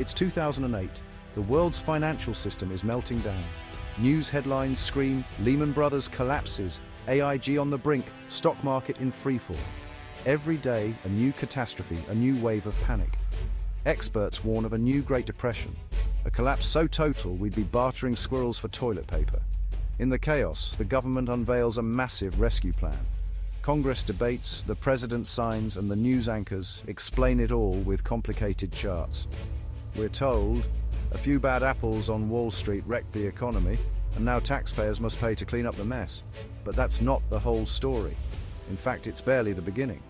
It's 2008. The world's financial system is melting down. News headlines scream, Lehman Brothers collapses, AIG on the brink, stock market in freefall. Every day, a new catastrophe, a new wave of panic. Experts warn of a new Great Depression, a collapse so total we'd be bartering squirrels for toilet paper. In the chaos, the government unveils a massive rescue plan. Congress debates, the president signs, and the news anchors explain it all with complicated charts. We're told a few bad apples on Wall Street wrecked the economy, and now taxpayers must pay to clean up the mess. But that's not the whole story. In fact, it's barely the beginning.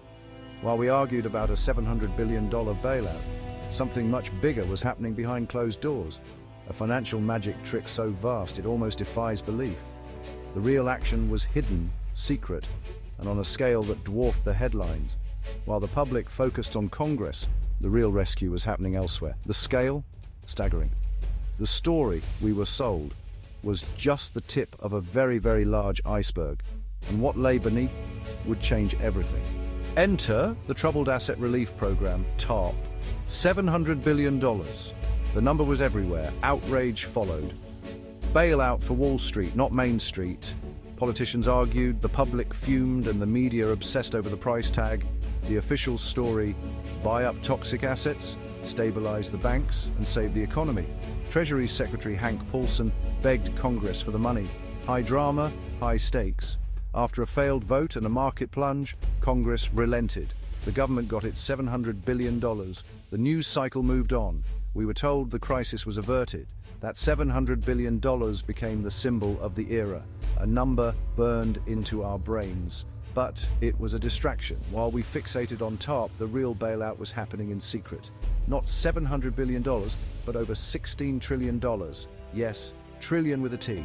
While we argued about a $700 billion bailout, something much bigger was happening behind closed doors. A financial magic trick so vast it almost defies belief. The real action was hidden, secret, and on a scale that dwarfed the headlines. While the public focused on Congress, the real rescue was happening elsewhere. The scale? Staggering. The story we were sold was just the tip of a very, very large iceberg, and what lay beneath would change everything. Enter the Troubled Asset Relief Program, TARP. $700 billion. The number was everywhere. Outrage followed. Bailout for Wall Street, not Main Street. Politicians argued, the public fumed, and the media obsessed over the price tag. The official story: buy up toxic assets, stabilize the banks, and save the economy. Treasury Secretary Hank Paulson begged Congress for the money. High drama, high stakes. After a failed vote and a market plunge, Congress relented. The government got its $700 billion. The news cycle moved on. We were told the crisis was averted. That $700 billion became the symbol of the era, a number burned into our brains. But it was a distraction. While we fixated on TARP, the real bailout was happening in secret. Not $700 billion, but over $16 trillion. Yes, trillion with a T.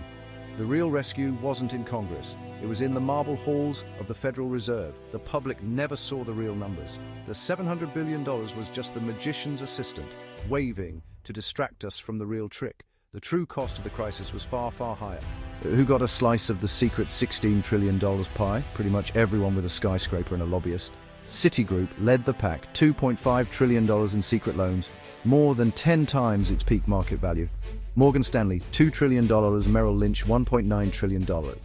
The real rescue wasn't in Congress. It was in the marble halls of the Federal Reserve. The public never saw the real numbers. The $700 billion was just the magician's assistant, waving to distract us from the real trick. The true cost of the crisis was far, far higher. Who got a slice of the secret $16 trillion pie? Pretty much everyone with a skyscraper and a lobbyist. Citigroup led the pack, $2.5 trillion in secret loans, more than 10 times its peak market value. Morgan Stanley, $2 trillion, Merrill Lynch, $1.9 trillion.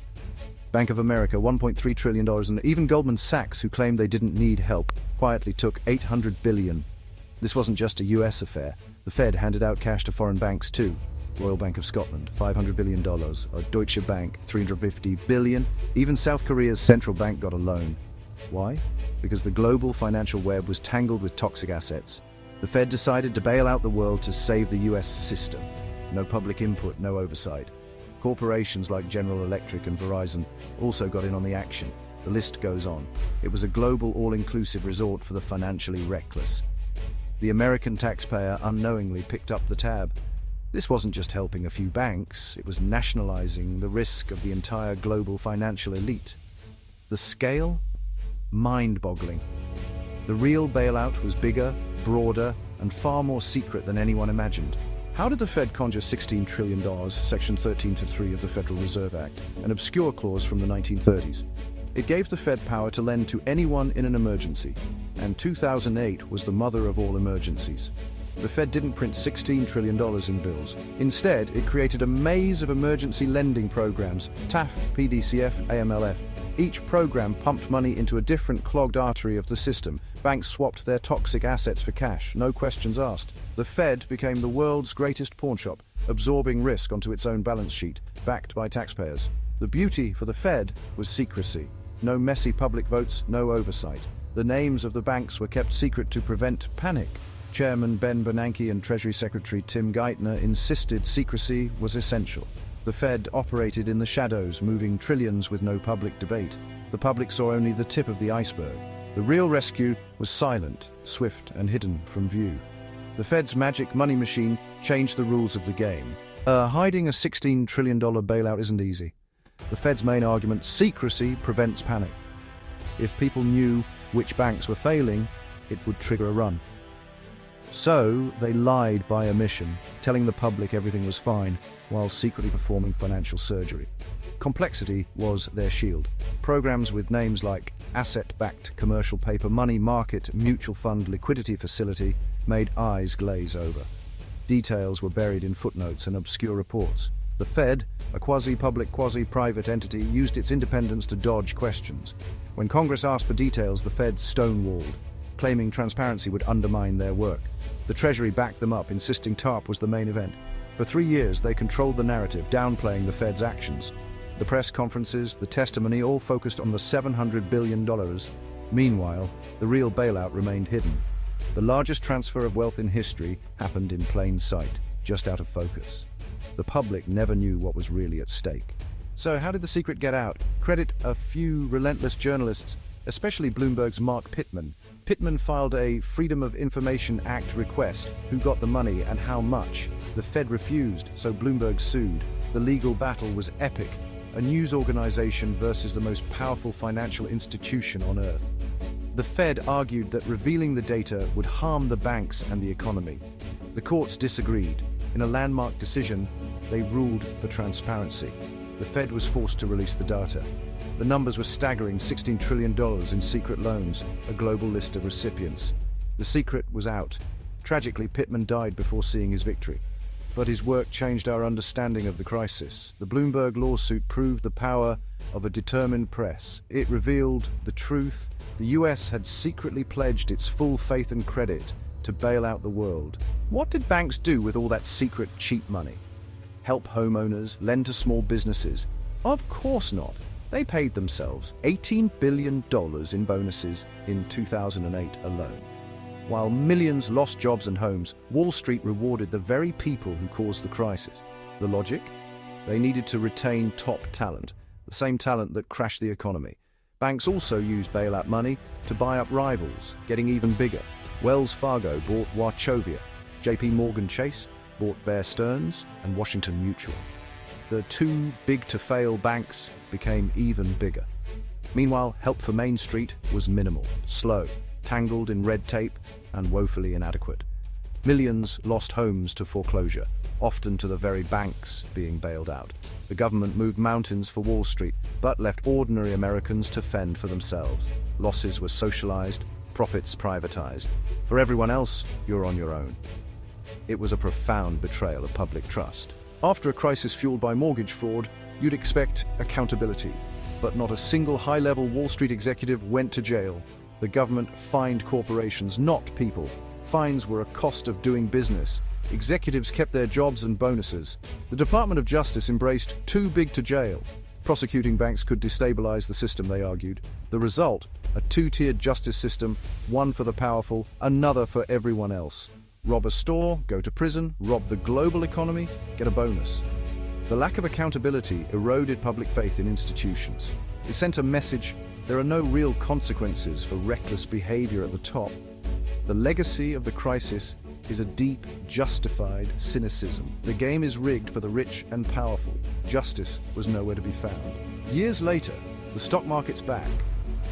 Bank of America, $1.3 trillion, and even Goldman Sachs, who claimed they didn't need help, quietly took $800 billion. This wasn't just a US affair. The Fed handed out cash to foreign banks too. Royal Bank of Scotland, $500 billion, or Deutsche Bank, $350 billion. Even South Korea's central bank got a loan. Why? Because the global financial web was tangled with toxic assets. The Fed decided to bail out the world to save the US system. No public input, no oversight. Corporations like General Electric and Verizon also got in on the action. The list goes on. It was a global all-inclusive resort for the financially reckless. The American taxpayer unknowingly picked up the tab. This wasn't just helping a few banks, it was nationalizing the risk of the entire global financial elite. The scale? Mind-boggling. The real bailout was bigger, broader, and far more secret than anyone imagined. How did the Fed conjure $16 trillion, Section 13(3) of the Federal Reserve Act, an obscure clause from the 1930s? It gave the Fed power to lend to anyone in an emergency, and 2008 was the mother of all emergencies. The Fed didn't print $16 trillion in bills. Instead, it created a maze of emergency lending programs, TAF, PDCF, AMLF. Each program pumped money into a different clogged artery of the system. Banks swapped their toxic assets for cash, no questions asked. The Fed became the world's greatest pawnshop, absorbing risk onto its own balance sheet, backed by taxpayers. The beauty for the Fed was secrecy. No messy public votes, no oversight. The names of the banks were kept secret to prevent panic. Chairman Ben Bernanke and Treasury Secretary Tim Geithner insisted secrecy was essential. The Fed operated in the shadows, moving trillions with no public debate. The public saw only the tip of the iceberg. The real rescue was silent, swift, and hidden from view. The Fed's magic money machine changed the rules of the game. Hiding a $16 trillion bailout isn't easy. The Fed's main argument: secrecy prevents panic. If people knew which banks were failing, it would trigger a run. So they lied by omission, telling the public everything was fine, while secretly performing financial surgery. Complexity was their shield. Programs with names like asset-backed commercial paper money market mutual fund liquidity facility made eyes glaze over. Details were buried in footnotes and obscure reports. The Fed, a quasi-public, quasi-private entity, used its independence to dodge questions. When Congress asked for details, the Fed stonewalled, claiming transparency would undermine their work. The Treasury backed them up, insisting TARP was the main event. For 3 years, they controlled the narrative, downplaying the Fed's actions. The press conferences, the testimony, all focused on the $700 billion. Meanwhile, the real bailout remained hidden. The largest transfer of wealth in history happened in plain sight, just out of focus. The public never knew what was really at stake. So how did the secret get out? Credit a few relentless journalists, especially Bloomberg's Mark Pittman. Pittman filed a Freedom of Information Act request. Who got the money and how much? The Fed refused, so Bloomberg sued. The legal battle was epic. A news organization versus the most powerful financial institution on earth. The Fed argued that revealing the data would harm the banks and the economy. The courts disagreed. In a landmark decision, they ruled for transparency. The Fed was forced to release the data. The numbers were staggering: $16 trillion in secret loans, a global list of recipients. The secret was out. Tragically, Pittman died before seeing his victory. But his work changed our understanding of the crisis. The Bloomberg lawsuit proved the power of a determined press. It revealed the truth. The US had secretly pledged its full faith and credit to bail out the world. What did banks do with all that secret, cheap money? Help homeowners, lend to small businesses? Of course not. They paid themselves $18 billion in bonuses in 2008 alone. While millions lost jobs and homes, Wall Street rewarded the very people who caused the crisis. The logic? They needed to retain top talent, the same talent that crashed the economy. Banks also used bailout money to buy up rivals, getting even bigger. Wells Fargo bought Wachovia, JP Morgan Chase bought Bear Stearns, and Washington Mutual. The two big-to-fail banks became even bigger. Meanwhile, help for Main Street was minimal, slow, tangled in red tape, and woefully inadequate. Millions lost homes to foreclosure, often to the very banks being bailed out. The government moved mountains for Wall Street, but left ordinary Americans to fend for themselves. Losses were socialized, profits privatized. For everyone else, you're on your own. It was a profound betrayal of public trust. After a crisis fueled by mortgage fraud, you'd expect accountability, but not a single high-level Wall Street executive went to jail. The government fined corporations, not people. Fines were a cost of doing business. Executives kept their jobs and bonuses. The Department of Justice embraced too big to jail. Prosecuting banks could destabilize the system, they argued. The result, a two-tiered justice system, one for the powerful, another for everyone else. Rob a store, go to prison; rob the global economy, get a bonus. The lack of accountability eroded public faith in institutions. It sent a message: there are no real consequences for reckless behavior at the top. The legacy of the crisis is a deep, justified cynicism. The game is rigged for the rich and powerful. Justice was nowhere to be found. Years later, the stock market's back.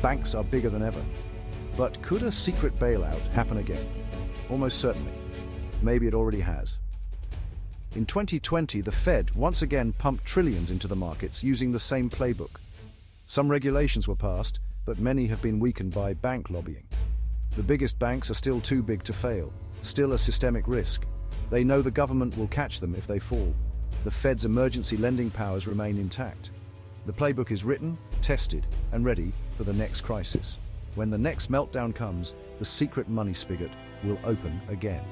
Banks are bigger than ever. But could a secret bailout happen again? Almost certainly. Maybe it already has. In 2020, the Fed once again pumped trillions into the markets using the same playbook. Some regulations were passed, but many have been weakened by bank lobbying. The biggest banks are still too big to fail, still a systemic risk. They know the government will catch them if they fall. The Fed's emergency lending powers remain intact. The playbook is written, tested, and ready for the next crisis. When the next meltdown comes, the secret money spigot will open again.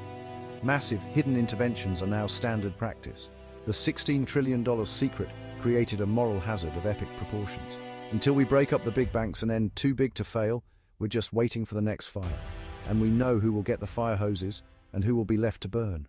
Massive hidden interventions are now standard practice. The $16 trillion secret created a moral hazard of epic proportions. Until we break up the big banks and end too big to fail, we're just waiting for the next fire. And we know who will get the fire hoses and who will be left to burn.